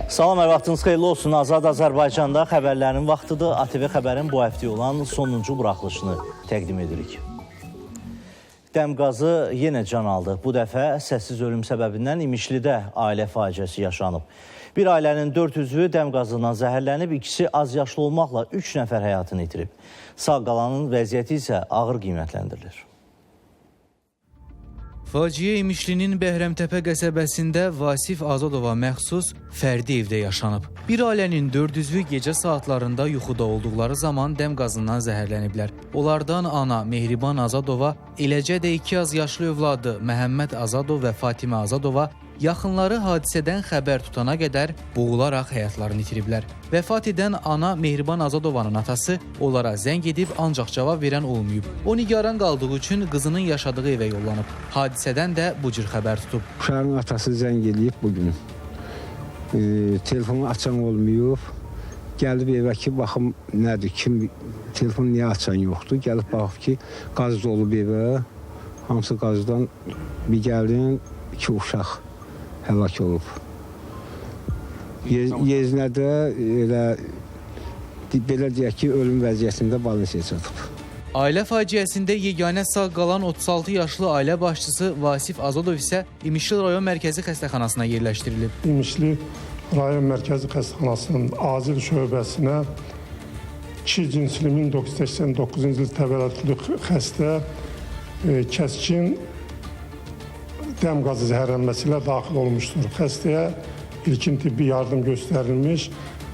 Salam, hər vaxtınız xeyirli olsun. Azad Azərbaycanda xəbərlərin vaxtıdır. ATV xəbərin bu həftə olan sonuncu buraxılışını təqdim edirik. Dəm qazı yenə can aldı. Bu dəfə səssiz ölüm səbəbindən İmişlidə ailə faciəsi yaşanıb. Bir ailənin 4 üzvü dəm qazından zəhərlənib, ikisi az yaşlı olmaqla 3 nəfər həyatını itirib. Sağ qalanın vəziyyəti isə ağır qiymətləndirilir. Faciə İmişlinin Bəhrəmtəpə qəsəbəsində Vasif Azadova məxsus fərdi evdə yaşanıb. Bir ailənin 4 üzvü gecə saatlarında yuxuda olduqları zaman dəm qazından zəhərləniblər. Onlardan ana Mehriban Azadova, eləcə də 2 az yaşlı övladı Məhəmməd Azadov və Fatimə Azadova yaxınları hadisədən xəbər tutana qədər boğularaq həyatlarını itiriblər. Vəfat edən ana Mehriban Azadovanın atası onlara zəng edib ancaq cavab verən olmayıb. O nigaran qaldığı üçün qızının yaşadığı evə yollanıb. Hadisədən də bu cür xəbər tutub. Uşağın atası zəng edib bugün. Telefonu açan olmayıb. Gəlib evə ki, baxım nədir, kim telefonu niyə açan yoxdur. Gəlib baxıb ki, qaz olub evə. Hamısı qazdan bir gəlin, 2 uşaq həlak olub. Yeznədə elə belə deyək ki, ölüm vəziyyətində balansiyaya çatıb. Ailə faciəsində yeganə sağ qalan 36 yaşlı ailə başçısı Vasif Azadov isə İmişli rayon mərkəzi xəstəxanasına yerləşdirilib. İmişli rayon mərkəzi xəstəxanasının acil şöbəsinə 2 cinsli 1989-cu il təvəllüdlü xəstə kəskin dəm qazı zəhərlənməsi ilə daxil olmuşdur. Xəstəyə ilkin tibbi yardım göstərilmiş,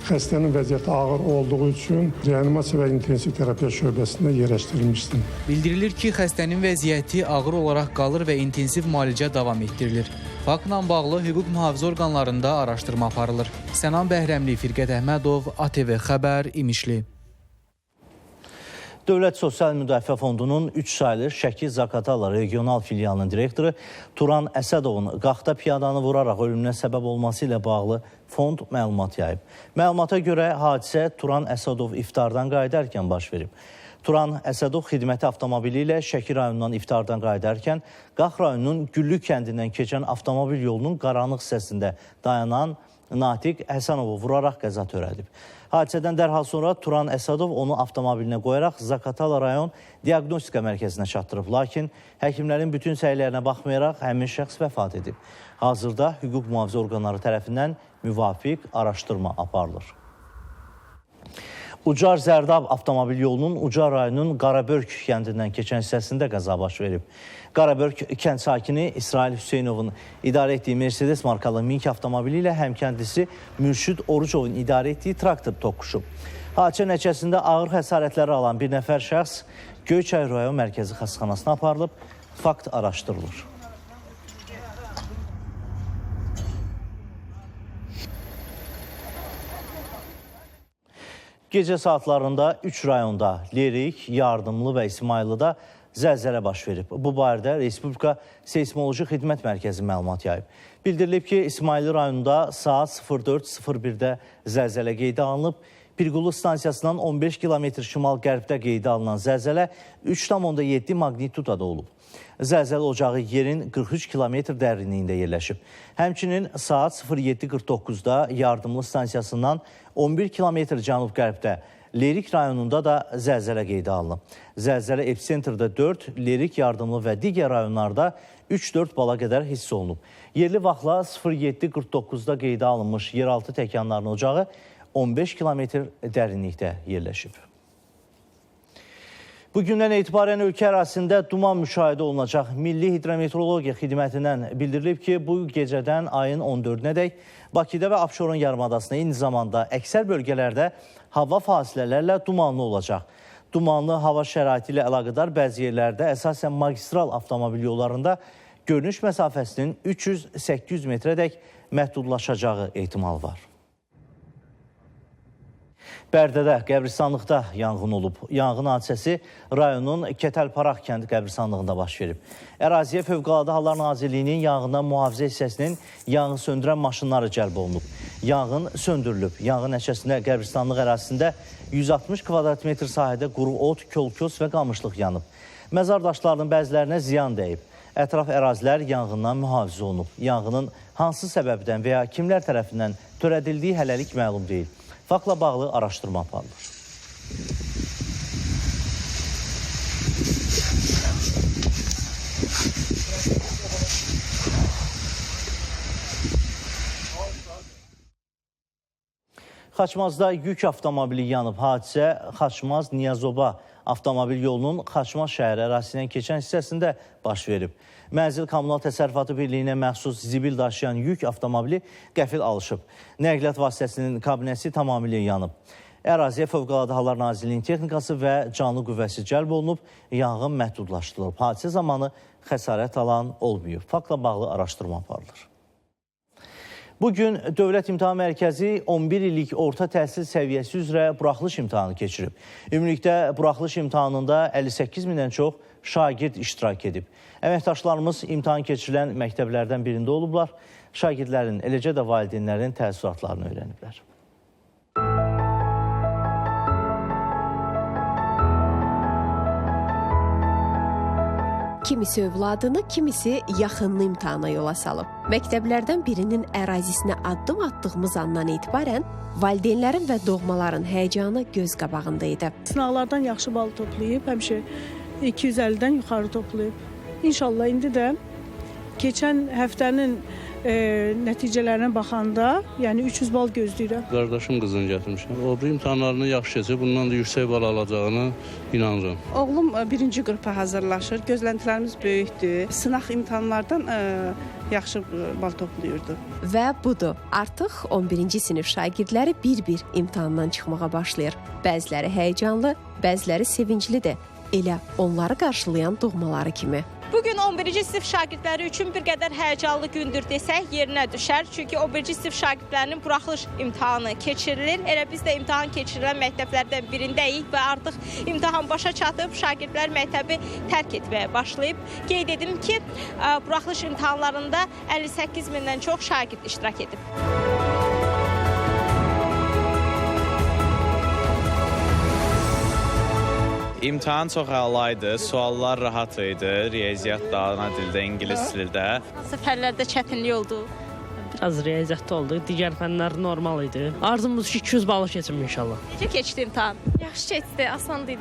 xəstənin vəziyyəti ağır olduğu üçün reanimasiya və intensiv terapiya şöbəsində yerləşdirilmişdir. Bildirilir ki, xəstənin vəziyyəti ağır olaraq qalır və intensiv müalicə davam etdirilir. Faktla bağlı hüquq mühafizə orqanlarında araşdırma aparılır. Sənan Bəhrəmli, Firqət Əhmədov, ATV Xəbər, İmişli. Dövlət Sosial Müdafiə Fondunun 3 saylı Şəki-Zaqatala regional filialının direktoru Turan Əsədovun Qaxda piyadanı vuraraq ölümünə səbəb olması ilə bağlı fond məlumat yayıb. Məlumata görə hadisə Turan Əsədov iftardan qayıdarkən baş verib. Turan Əsədov xidməti avtomobili ilə Şəki rayonundan iftardan qayıdarkən Qax rayonunun Güllü kəndindən keçən avtomobil yolunun qaranlıq hissəsində dayanan Natiq Həsənovu vuraraq qəza törədib. Hadisədən dərhal sonra Turan Əsədov onu avtomobilinə qoyaraq Zaqatala rayon diaqnostika mərkəzinə çatdırıb. Lakin həkimlərin bütün səylərinə baxmayaraq həmin şəxs vəfat edib. Hazırda hüquq mühafizə orqanları tərəfindən müvafiq araşdırma aparılır. Ucar Zərdab avtomobil yolunun Ucar rayonunun Qarabörk kəndindən keçən hissəsində qəza baş verib. Qarabörk kənd sakini İsrail Hüseynovun idarə etdiyi Mercedes markalı mink avtomobili ilə həmkəndlisi Mürşid Orucovun idarə etdiyi traktor toqquşub. Hadisə nəticəsində ağır xəsarətləri alan bir nəfər şəxs Göyçay rayon mərkəzi xəstəxanasına aparılıb, fakt araşdırılır. Gecə saatlarında 3 rayonda Lerik, Yardımlı və İsmayılıda zəlzələ baş verib. Bu barədə Respublika Seysmoloji Xidmət Mərkəzi məlumat yayıb. Bildirilib ki, İsmayılı rayonunda saat 04:01-də zəlzələ qeydə alınıb. Pirqulu stansiyasından 15 km şimal-qərbdə qeydə alınan zəlzələ 3,7 magnitudada olub. Zəlzələ ocağı yerin 43 km dərinliyində yerləşib. Həmçinin saat 07:49-da Yardımlı stansiyasından 11 km cənub-qərbdə Lerik rayonunda da zəlzələ qeydə alınıb. Zəlzələ episentrdə 4, Lerik, Yardımlı və digər rayonlarda 3-4 bala qədər hiss olunub. Yerli vaxtla 07:49-da qeydə alınmış yeraltı təkanların ocağı 15 km dərinlikdə yerləşib. Bugündən etibarən ölkə ərazisində duman müşahidə olunacaq. Milli Hidrometeorologiya Xidmətindən bildirilib ki, bu gecədən ayın 14-nədək Bakıda və Abşeron yarımadasında eyni zamanda əksər bölgələrdə hava fasilələrlə dumanlı olacaq. Dumanlı hava şəraiti ilə əlaqədar bəzi yerlərdə əsasən magistral avtomobil yollarında görünüş məsafəsinin 300-800 metrədək məhdudlaşacağı ehtimal var. Bərdədə qəbristanlıqda yanğın olub. Yanğın hadisəsi rayonun Kətəlparaq kəndi qəbristanlığında baş verib. Əraziyə Fövqəladə Hallar Nazirliyinin yanğından mühafizə hissəsinin yanğın söndürən maşınları cəlb olunub. Yanğın söndürülüb. Yanğın nəticəsində qəbristanlıq ərazisində 160 kvadrat metr sahədə quru ot, kolkos və qamışlıq yanıb. Məzar daşlarının bəzilərinə ziyan dəyib. Ətraf ərazilər yanğından mühafizə olunub. Yanğının hansı səbəbdən və ya kimlər tərəfindən törədildiyi hələlik məlum deyil. Faktla bağlı araşdırma aparılır. Xaçmazda yük avtomobili yanıb. Hadisə Xaçmaz-Niyazoba avtomobil yolunun Xaçmaz şəhəri ərazisindən keçən hissəsində baş verib. Mənzil Kommunal Təsərrüfatı Birliyinə məxsus zibil daşıyan yük avtomobili qəfil alışıb. Nəqliyyat vasitəsinin kabinəsi tamamilə yanıb. Əraziyə Fövqəladə Hallar Nazirliyinin texnikası və canlı qüvvəsi cəlb olunub, yanğın məhdudlaşdırılıb. Hadisə zamanı xəsarət alan olmayıb. Faktla bağlı araşdırma aparılır. Bugün Dövlət İmtahan Mərkəzi 11 illik orta təhsil səviyyəsi üzrə buraxılış imtahanı keçirib. Ümumilikdə buraxılış imtahanında 58 mindən çox şagird iştirak edib. Əməkdaşlarımız imtahan keçirilən məktəblərdən birində olublar. Şagirdlərin, eləcə də valideynlərin təəssüratlarını öyrəniblər. Kimisi övladını, kimisi yaxınını imtahana yola salıb. Məktəblərdən birinin ərazisinə addım attığımız andan etibarən valideynlərin və doğmaların həyəcanı göz qabağında idi. Sınaqlardan yaxşı bal toplayıb, həmişə 250-dən yuxarı toplayıb. İnşallah indi də keçən həftənin nəticələrinə baxanda, yəni 300 bal gözləyirəm. Qardaşım qızını gətirmişəm. O bir imtahanlarını yaxşı keçir, bundan da yüksək bal alacağını inanıram. Oğlum birinci qrupa hazırlaşır, gözləntilərimiz böyükdür. Sınaq imtahanlardan yaxşı bal toplayırdı. Və budur, artıq 11-ci sinif şagirdləri bir-bir imtahandan çıxmağa başlayır. Bəziləri həyəcanlı, bəziləri sevinclidir. Elə onları qarşılayan doğmaları kimi. Bugün 11-ci sinif şagirdləri üçün bir qədər həyəcanlı gündür desək yerinə düşər. Çünki 11-ci sinif şagirdlərinin buraxılış imtahanı keçirilir. Elə biz də imtahan keçirilən məktəblərdən birindəyik və artıq imtahan başa çatıb, şagirdlər məktəbi tərk etməyə başlayıb. Qeyd edim ki, buraxılış imtahanlarında 58 mindən çox şagird iştirak edib. İmtahan çox əlaydı, suallar rahat idi, riyaziyyat da ana dildə, ingilis dildə. Hansı fənlərdə çətinlik oldu? Biraz riyaziyyatda oldu, digər fənlər normal idi. Arzumuz ki, 200 balı keçim inşallah. Necə keçdi imtahan? Yaxşı keçdi, asan idi.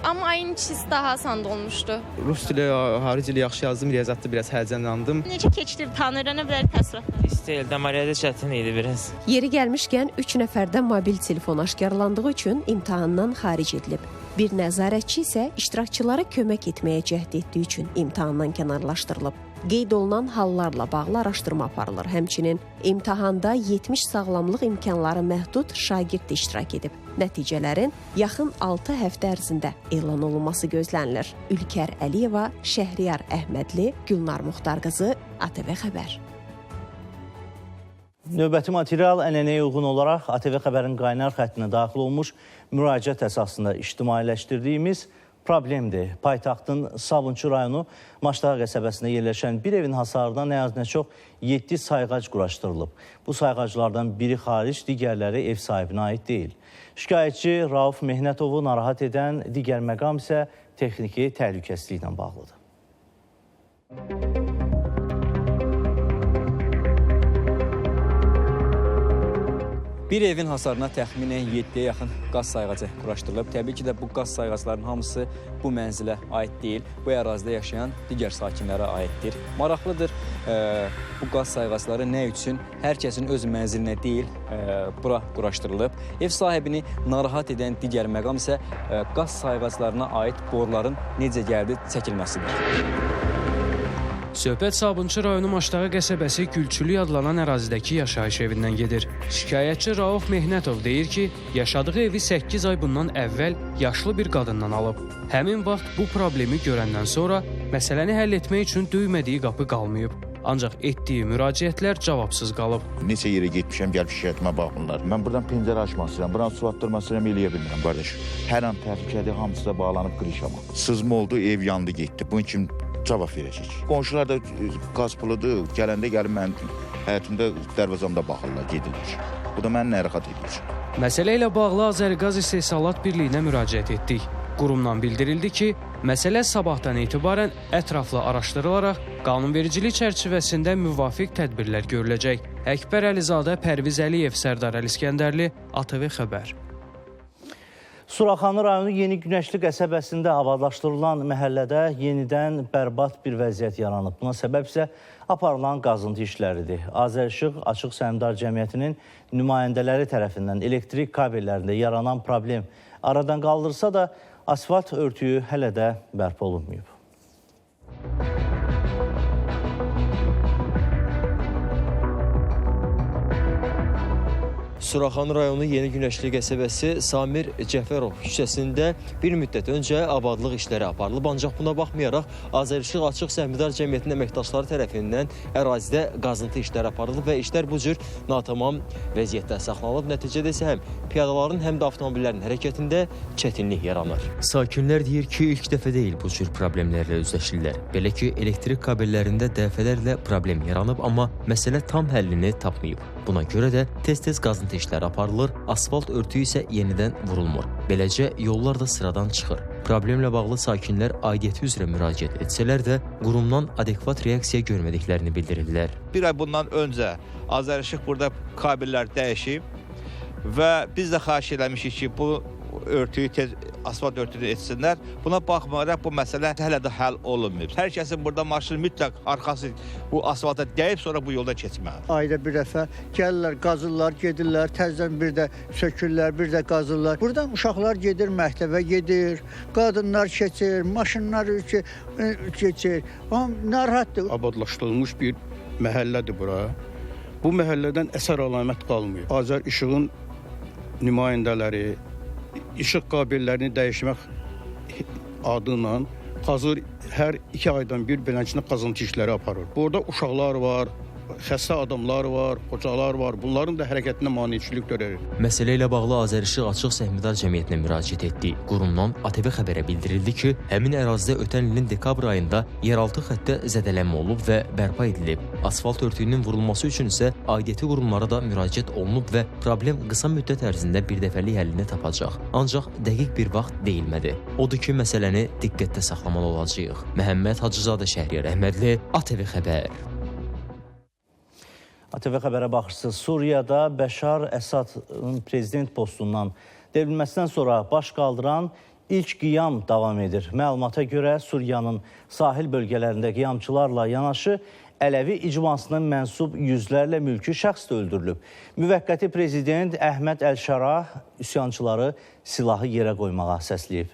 Amma ayın ikisi daha asan olmuşdu. Rus dili, harici dili yaxşı yazdım, riyaziyyatda biraz həyəcanlandım. Necə keçdi imtahan, öyrənə bilərik təəssürat? Pis deyil, dəməliyyədə çətin idi biraz. Yeri gəlmişkən 3 nəfərdən mobil telefon aşkarlandığı üçün imtahandan xaric edilib. Bir nəzarətçi isə iştirakçılara kömək etməyə cəhd etdiyi üçün imtahandan kənarlaşdırılıb. Qeyd olunan hallarla bağlı araşdırma aparılır. Həmçinin imtahanda 70 sağlamlıq imkanları məhdud şagird iştirak edib. Nəticələrin yaxın 6 həftə ərzində elan olunması gözlənilir. Ülkər Əliyeva, Şəhriyar Əhmədli, Gülnar Muxtarqızı, ATV Xəbər. Növbəti material ənənəyə uyğun olaraq ATV Xəbərin qaynar xəttinə daxil olmuş müraciət əsasında ictimailəşdirdiyimiz problemdir. Paytaxtın Sabunçu rayonu Maşdağa qəsəbəsində yerləşən bir evin hasarına nə az nə çox 7 sayğac quraşdırılıb. Bu sayğaclardan biri xaric, digərləri ev sahibinə aid deyil. Şikayətçi Rauf Mehnətovu narahat edən digər məqam isə texniki təhlükəsizliklə bağlıdır. Bir evin hasarına təxminən 7-yə yaxın qaz sayğacı quraşdırılıb. Təbii ki də bu qaz sayğaclarının hamısı bu mənzilə aid deyil, bu ərazidə yaşayan digər sakinlərə aiddir. Maraqlıdır, bu qaz sayğacları nə üçün? Hər kəsin öz mənzilinə deyil, bura quraşdırılıb. Ev sahibini narahat edən digər məqam isə qaz sayğaclarına aid boruların necə gəldi çəkilməsidir. Söhbət Sabunçu rayonu Maşdağa qəsəbəsi Gülçülük adlanan ərazidəki yaşayış evindən gedir. Şikayətçi Rauf Mehnətov deyir ki, yaşadığı evi 8 ay bundan əvvəl yaşlı bir qadından alıb. Həmin vaxt bu problemi görəndən sonra məsələni həll etmək üçün döymədiyi qapı qalmayıb. Ancaq etdiyi müraciətlər cavabsız qalıb. Neçə yerə getmişəm, gəlib şikayətimə baxmırlar. Mən buradan pəncərə açmaq istəyirəm, buradan su atdırmaq istəyirəm, eləyə bilmirəm, qardaş. Hər an təhlükədir, hamısı da bağlanıb qırışama. Sızma oldu, ev yandı, getdi. Bunun kimi cavab verəcək. Qonşular da qaz puludur, gələndə gəlib mənim həyətimdə, dərvazamda baxırlar, gedirlər. Bu da məni narahat edir. Məsələ ilə bağlı Azərqaz İstehsalat Birliyinə müraciət etdik. Qurumdan bildirildi ki, Məsələ sabahdan etibarən ətraflı araşdırılaraq qanunvericilik çərçivəsində müvafiq tədbirlər görüləcək. Əkbər Əlizadə, Pərviz Əliyev, Sərdar Əliskəndərli, ATV Xəbər. Suraxanı rayonu Yeni Günəşli qəsəbəsində abadlaşdırılan məhəllədə yenidən bərbad bir vəziyyət yaranıb. Buna səbəb isə aparılan qazıntı işləridir. Azərişıq Açıq Səhmdar Cəmiyyətinin nümayəndələri tərəfindən elektrik kabellərində yaranan problem aradan qaldırsa da asfalt örtüyü hələ də bərpa olunmayıb. Suraxanı rayonu Yeni Günəşli qəsəbəsi Samir Cəfərov küçəsində bir müddət öncə abadlıq işləri aparılıb. Ancaq buna baxmayaraq Azərişıq Açıq Səhmdar Cəmiyyətinin əməkdaşları tərəfindən ərazidə qazıntı işləri aparılıb və işlər bu cür natamam vəziyyətdə saxlanılıb. Nəticədə isə həm piyadaların, həm də avtomobillərin hərəkətində çətinlik yaranır. Sakinlər deyir ki, ilk dəfə deyil bu cür problemlərlə üzləşirlər. Belə ki, elektrik kabellərində dəfələrlə problem yaranıb, amma məsələ tam həllini tapmayıb. Buna görə də tez-tez qazıntı işləri aparılır, asfalt örtüyü isə yenidən vurulmur. Beləcə, yollar da sıradan çıxır. Problemlə bağlı sakinlər aidiyyəti üzrə müraciət etsələr də qurumdan adekvat reaksiya görmədiklərini bildirirlər. Bir ay bundan öncə Azərişıq burada kabellər dəyişib və biz də xahiş eləmişik ki, bu örtüyü tez asfalt örtüyü etsinlər. Buna baxmayaraq bu məsələ hələ də həll olunmayıb. Hər kəsin burada maşını mütləq arxası bu asfalta dəyib sonra bu yolda keçməlidir. Ayda bir dəfə gəlirlər, qazırlar, gedirlər, təzədən bir də sökürlər, bir də qazırlar. Buradan uşaqlar gedir, məktəbə gedir, qadınlar keçir, maşınlar keçir. Amma narahatdır. Abadlaşdırılmış bir məhəllədir bura. Bu məhəllədən əsər əlamət qalmıyor. Azərişığın nümayəndələri işıq kabellərini dəyişmək adıyla hər 2 aydan bir beləncə qazıntı işləri aparır. Burada uşaqlar var, xəstə adamlar var, qocalar var. Bunların da hərəkətinə maneçilik törədir. Məsələ ilə bağlı Azərişıq Açıq Səhmdar Cəmiyyətinə müraciət etdi. Qurumdan ATV Xəbərə bildirildi ki, həmin ərazidə ötən ilin dekabr ayında yeraltı xəttə zədələnmə olub və bərpa edilib. Asfalt örtüyünün vurulması üçün isə aidiyyəti qurumlara da müraciət olunub və problem qısa müddət ərzində bir dəfəlik həllini tapacaq. Ancaq dəqiq bir vaxt deyilmədi. Odur ki, məsələni diqqətdə saxlamalı olacağıq. Məhəmməd Hacızadə, Şəhriyar Əhmədli, ATV Xəbər. ATV Xəbərə baxırsınız. Suriyada Bəşar Əsadın prezident postundan devrilməsindən sonra baş qaldıran ilk qiyam davam edir. Məlumata görə Suriyanın sahil bölgələrində qiyamçılarla yanaşı Ələvi icmasının mənsub yüzlərlə mülki şəxs də öldürülüb. Müvəqqəti prezident Əhməd Əl-Şara üsyançıları silahı yerə qoymağa səsləyib.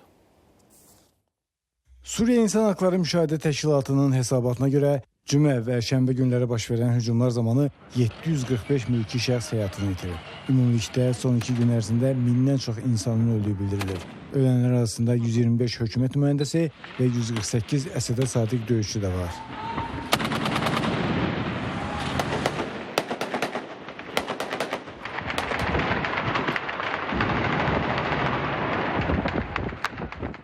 Suriya İnsan Haqları Müşahidə Təşkilatının hesabatına görə cümə və şənbə günləri baş verən hücumlar zamanı 745 mülki şəxs həyatını itirir. Ümumilikdə son 2 gün ərzində 1000-dən çox insanın öldüyü bildirilir. Ölənlər arasında 125 hökumət nümayəndəsi və 148 Əsədə sadiq döyüşçü də var.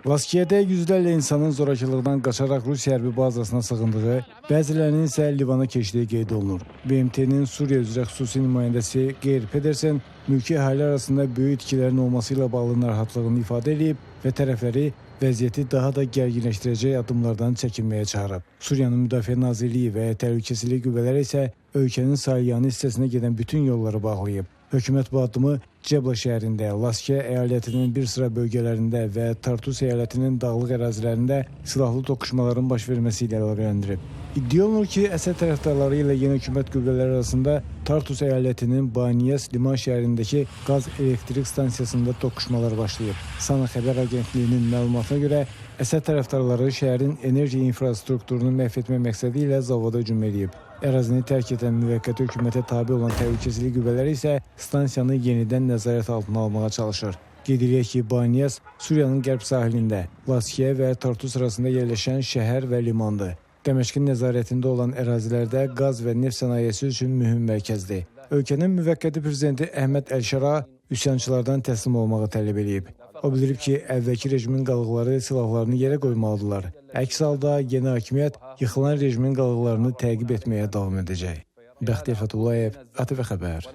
Laskiyədə yüzlərlə insanın zorakılıqdan qaçaraq Rusiya hərbi bazasına sığındığı, bəzilərinin isə Livana keçdiyi qeyd olunur. BMT-nin Suriya üzrə xüsusi nümayəndəsi Geir Pedersen mülki əhali arasında böyük itkilərin olması ilə bağlı narahatlığını ifadə edib və tərəfləri vəziyyəti daha da gərginləşdirəcək addımlardan çəkinməyə çağırıb. Suriyanın Müdafiə Nazirliyi və Təhlükəsizlik qüvvələri isə ölkənin Salyanı hissəsinə gedən bütün yolları bağlayıb. Hökumət bu addımı Cebla şəhərində, Laskiyə əyalətinin bir sıra bölgələrində və Tartus əyalətinin dağlıq ərazilərində silahlı toqquşmaların baş verməsi ilə əlaqələndirib. İddia olunur ki, Əsəd tərəfdarları ilə yeni hökumət qüvvələri arasında Tartus əyalətinin Baniyas liman şəhərindəki qaz elektrik stansiyasında toqquşmalar başlayıb. Sana xəbər agentliyinin məlumatına görə Əsəd tərəfdarları şəhərin enerji infrastrukturunu məhv etmək məqsədi ilə zavoda hücum edib. Ərazini tərk edən müvəqqəti hökumətə tabe olan təhlükəsizlik qüvvələri isə stansiyanı yenidən nəzarət altına almağa çalışır. Qeyd edək ki, Baniyas Suriyanın qərb sahilində, Laskiyə və Tartus arasında yerləşən şəhər və limandır. Dəməşqin nəzarətində olan ərazilərdə qaz və neft sənayesi üçün mühüm mərkəzdir. Ölkənin müvəqqəti prezidenti Əhməd Əl-Şara üsyançılardan təslim olmağı tələb edib. O bildirib ki, əvvəlki rejimin qalıqları silahlarını yerə qoymalıdırlar. Əks halda yeni hakimiyyət yıxılan rejimin qalıqlarını təqib etməyə davam edəcək. Bəxtiyar Fətullayev, ATV Xəbər.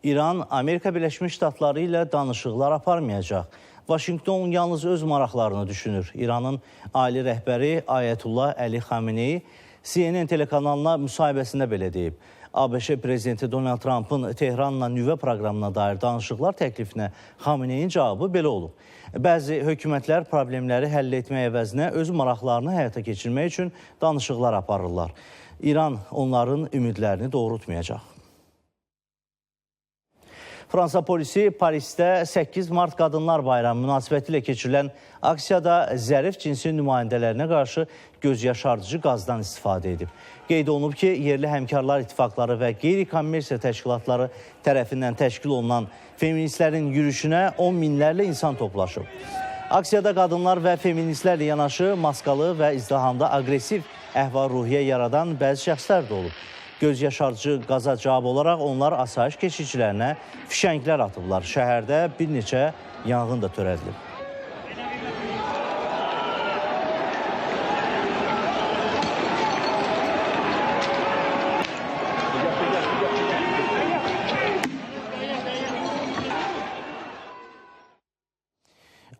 İran Amerika Birləşmiş Ştatları ilə danışıqlar aparmayacaq. Vaşinqton yalnız öz maraqlarını düşünür. İranın ali rəhbəri Ayətullah Əli Xameneyi CNN telekanalına müsahibəsində belə deyib. ABŞ prezidenti Donald Trump'ın Tehranla nüvə proqramına dair danışıqlar təklifinə Xameneyin cavabı belə olub. Bəzi hökumətlər problemləri həll etmək əvəzinə öz maraqlarını həyata keçirmək üçün danışıqlar aparırlar. İran onların ümidlərini doğrultmayacaq. Fransa polisi Parisdə 8 Mart Qadınlar Bayramı münasibətilə keçirilən aksiyada zərif cinsi nümayəndələrinə qarşı gözyaşardıcı qazdan istifadə edib. Qeyd olunub ki, yerli həmkarlar ittifaqları və qeyri-kommersiya təşkilatları tərəfindən təşkil olunan feministlərin yürüyüşünə 10 minlərlə insan toplaşıb. Aksiyada qadınlar və feministlərlə yanaşı maskalı və izdihamda aqressiv əhval-ruhiyyə yaradan bəzi şəxslər də olub. Göz yaşardıcı qaza cavab olaraq onlar asayiş keşikçilərinə fişənglər atıblar. Şəhərdə bir neçə yanğın da törədilib.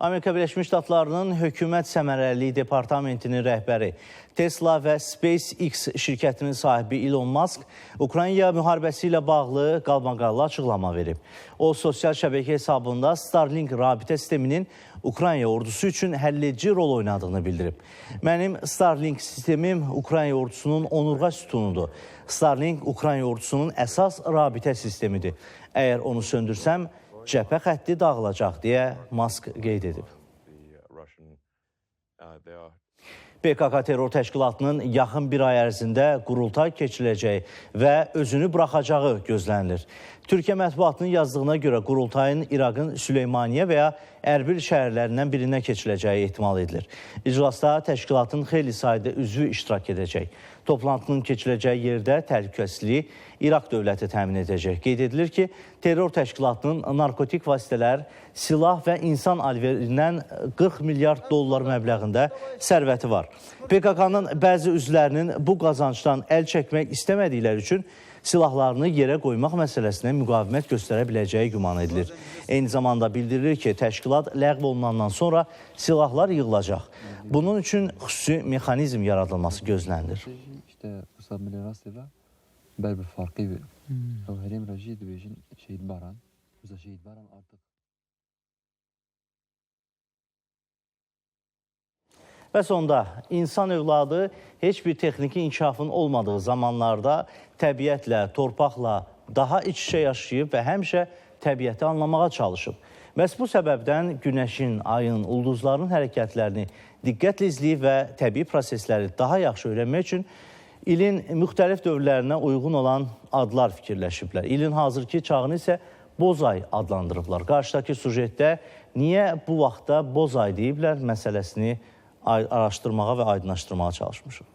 Amerika Birləşmiş Ştatlarının hökumət səmərəliliyi departamentinin rəhbəri, Tesla və SpaceX şirkətinin sahibi Elon Musk Ukrayna müharibəsi ilə bağlı qalmaqallı açıqlama verib. O, sosial şəbəkə hesabında Starlink rabitə sisteminin Ukrayna ordusu üçün həlledici rol oynadığını bildirib. Mənim Starlink sistemim Ukrayna ordusunun onurğa sütunudur. Starlink Ukrayna ordusunun əsas rabitə sistemidir. Əgər onu söndürsəm, cəbhə xətti dağılacaq, deyə Musk qeyd edib. PKK terror təşkilatının yaxın bir ay ərzində qurultay keçiriləcəyi və özünü buraxacağı gözlənilir. Türkiyə mətbuatının yazdığına görə qurultayın İraqın Süleymaniyə və ya Ərbil şəhərlərindən birinə keçiriləcəyi ehtimal edilir. İclasda təşkilatın xeyli sayda üzvü iştirak edəcək. Toplantının keçiriləcəyi yerdə təhlükəsizliyi İraq dövləti təmin edəcək. Qeyd edilir ki, terror təşkilatının narkotik vasitələr, silah və insan alverindən 40 milyard dollar məbləğində sərvəti var. PKK-nın bəzi üzvlərinin bu qazancdan əl çəkmək istəmədikləri üçün silahlarını yerə qoymaq məsələsinə müqavimət göstərə biləcəyi güman edilir. Eyni zamanda bildirilir ki, təşkilat ləğv olunandan sonra silahlar yığılacaq. Bunun üçün xüsusi mexanizm yaradılması gözlənilir. Bəli, bir farkı verir. Hərim rəci dövəcin şehid baran, şehid baran artıq. Və sonda insan övladı heç bir texniki inkişafın olmadığı zamanlarda təbiətlə, torpaqla daha iç-içə yaşayıb və həmişə təbiəti anlamağa çalışıb. Məhz bu səbəbdən günəşin, ayın, ulduzların hərəkətlərini diqqətlə izləyib və təbii prosesləri daha yaxşı öyrənmək üçün ilin müxtəlif dövrlərinə uyğun olan adlar fikirləşiblər. İlin hazırki çağını isə Bozay adlandırıblar. Qarşıdakı sujetdə niyə bu vaxtda Bozay deyiblər məsələsini araşdırmağa və aydınlaşdırmağa çalışmışıq.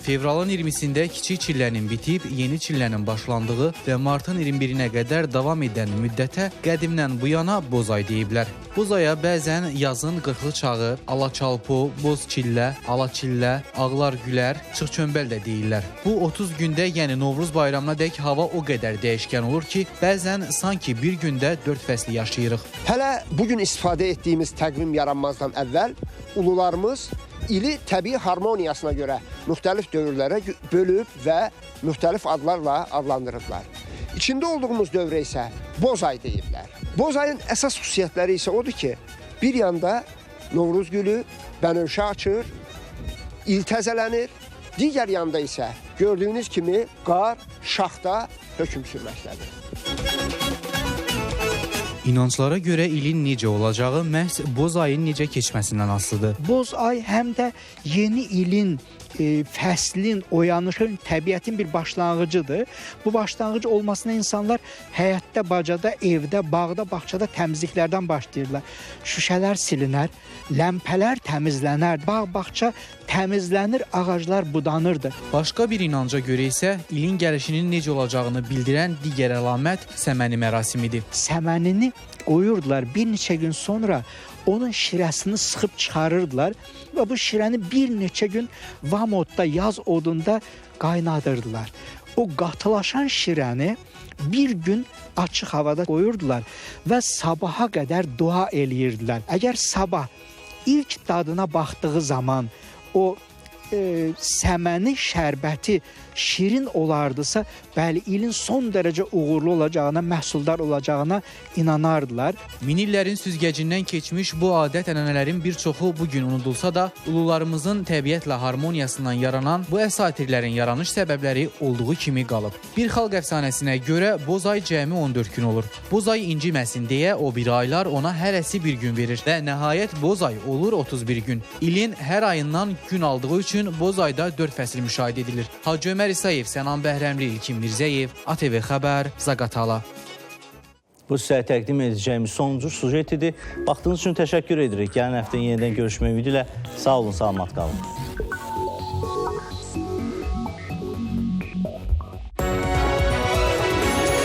Fevralın 20-sində kiçik çillənin bitib, yeni çillənin başlandığı və martın 21-nə qədər davam edən müddətə qədimdən bu yana Bozay deyiblər. Bozaya bəzən yazın qırxlı çağı, alaçalpo, boz çillə, alaçillə, ağlar gülər, çıxçömbəl də deyirlər. Bu 30 gündə, yəni Novruz bayramına dək hava o qədər dəyişkən olur ki, bəzən sanki bir gündə 4 fəsli yaşayırıq. Hələ bugün istifadə etdiyimiz təqvim yaranmazdan əvvəl ulularımız ili təbii harmoniyasına görə müxtəlif dövrlərə bölüb və müxtəlif adlarla adlandırırlar. İçində olduğumuz dövrə isə Bozay deyirlər. Bozayın əsas xüsusiyyətləri isə odur ki, bir yanda Novruz gülü bənövşə açır, il təzələnir, digər yanda isə gördüyünüz kimi qar, şaxta hökm sürməkdədir. İnanclara görə ilin necə olacağı məhz boz ayın necə keçməsindən asılıdır. Boz ay həm də yeni ilin, fəslin, oyanışın, təbiətin bir başlanğıcıdır. Bu başlanğıc olmasına insanlar həyətdə, bacada, evdə, bağda, bağçada təmizliklərdən başlayırlar. Şüşələr silinər, ləmpələr təmizlənər, bağ-bağça təmizlənir, ağaclar budanırdı. Başqa bir inanca görə isə ilin gəlişinin necə olacağını bildirən digər əlamət səməni mərasimidir. Səmənini qoyurdular, bir neçə gün sonra onun şirəsini sıxıb çıxarırdılar və bu şirəni bir neçə gün vamodda, yaz odunda qaynadırdılar. o qatılaşan şirəni bir gün açıq havada qoyurdular və sabaha qədər dua eləyirdilər. Əgər sabah ilk dadına baxdığı zaman o səməni, şərbəti şirin olardısa, bəli, ilin son dərəcə uğurlu olacağına, məhsuldar olacağına inanardılar. Min illərin süzgəcindən keçmiş bu adət-ənənələrin bir çoxu bugün unudulsa da, ulularımızın təbiətlə harmoniyasından yaranan bu əsatirlərin yaranış səbəbləri olduğu kimi qalıb. Bir xalq əfsanəsinə görə bozay cəmi 14 gün olur. Bozay inciməsin deyə o bir aylar ona hərəsi bir gün verir və nəhayət bozay olur 31 gün. İlin hər ayından gün aldığı üçün bozayda 4 fəsil müşahidə edilir. Hacı Ömər İsayev, Sənan Bəhrəmli, İlkin Mirzəyev, ATV Xəbər, Zaqatala. Bu sizə təqdim edəcəyimiz sonuncu sujet idi. Vaxtınız üçün təşəkkür edirik. Gələn həftə yenidən görüşmək ümidi ilə sağ olun, salamat qalın.